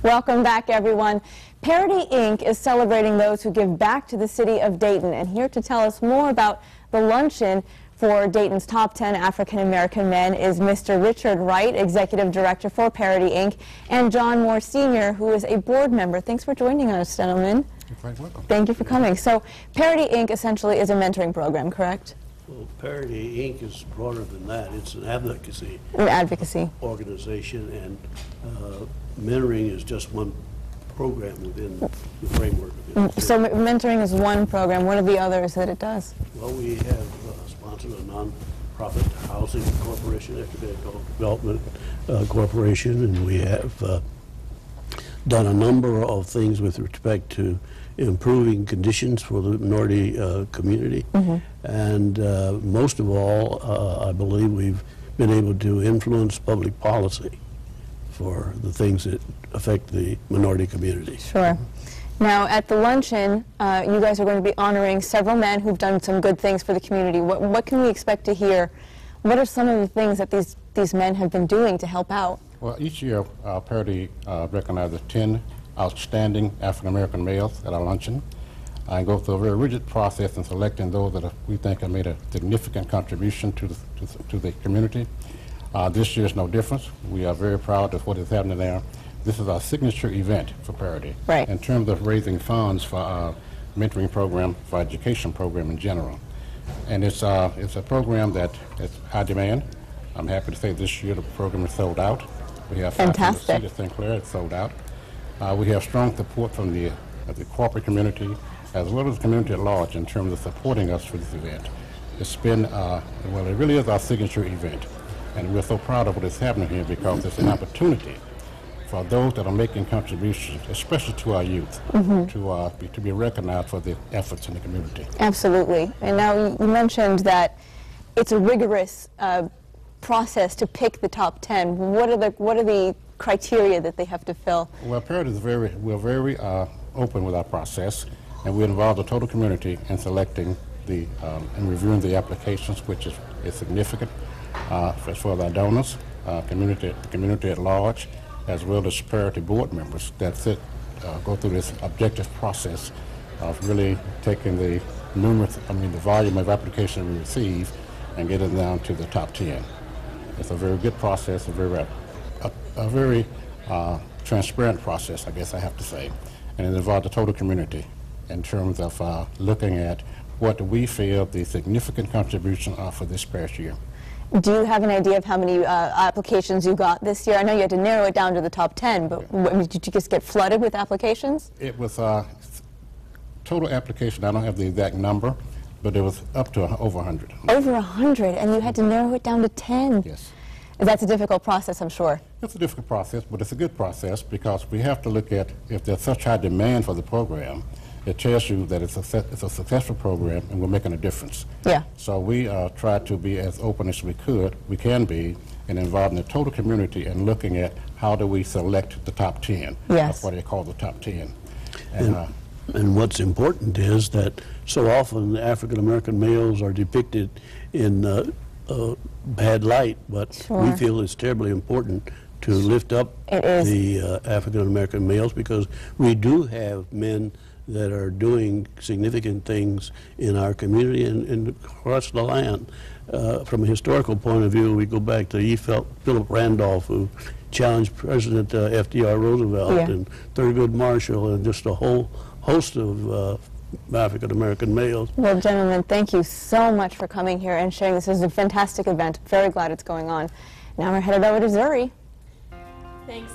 Welcome back, everyone. Parity Inc. is celebrating those who give back to the city of Dayton. And here to tell us more about the luncheon for Dayton's top 10 African-American men is Mr. Richard Wright, Executive Director for Parity Inc., and John Moore Sr., who is a board member. Thanks for joining us, gentlemen. You're quite welcome. Thank you for coming. So, Parity Inc. essentially is a mentoring program, correct? Well, Parity Inc. is broader than that. It's an advocacy organization, and mentoring is just one program within the framework of it. So mentoring is one program. What are the others that it does? Well, we have sponsored a non-profit housing corporation, economic development corporation, and we have done a number of things with respect to improving conditions for the minority community. And most of all, I believe we've been able to influence public policy for the things that affect the minority community. Sure. Now, at the luncheon, you guys are going to be honoring several men who've done some good things for the community. What can we expect to hear? What are some of the things that these men have been doing to help out? Well, each year, Parity recognizes 10 outstanding African-American males at our luncheon and go through a very rigid process in selecting those that we think have made a significant contribution to the community. This year is no difference. We are very proud of what is happening there. This is our signature event for Parity. Right. In terms of raising funds for our mentoring program, for our education program in general. And it's a program that is high demand. I'm happy to say this year the program is sold out. We have fantastic. At St. Clair, it's sold out. We have strong support from the corporate community as well as the community at large in terms of supporting us for this event. It's been, well, it really is our signature event. And we're so proud of what is happening here because it's an opportunity for those that are making contributions, especially to our youth, to be recognized for their efforts in the community. Absolutely. And now you mentioned that it's a rigorous process to pick the top 10. What are the criteria that they have to fill? Well, Parity is we're very open with our process, and we involve the total community in selecting and reviewing the applications, which is significant as far as our donors, community at large, as well as Parity board members that go through this objective process of really taking the volume of applications we receive and getting them down to the top 10. It's a very good process, a very transparent process, I guess I have to say, and it involves the total community in terms of looking at what we feel the significant contributions are for this past year. Do you have an idea of how many applications you got this year? I know you had to narrow it down to the top 10, but did you just get flooded with applications? It was total application, I don't have the exact number, but it was up to over 100. Over 100, and you had to narrow it down to 10? Yes. That's a difficult process, I'm sure. It's a difficult process, but it's a good process because we have to look at if there's such high demand for the program, it tells you that it's a successful program and we're making a difference. Yeah. So we try to be as open as we can be, and involving the total community and looking at how do we select the top 10. Yes. That's what they call the top 10. And what's important is that so often African-American males are depicted in bad light, but we feel it's terribly important to lift up the African-American males because we do have men that are doing significant things in our community and across the land. From a historical point of view, we go back to Philip Randolph, who challenged President FDR Roosevelt, and Thurgood Marshall, and just a whole host of African-American males. Well, gentlemen, thank you so much for coming here and sharing this. This is a fantastic event. Very glad it's going on. Now we're headed over to Zuri. Thanks.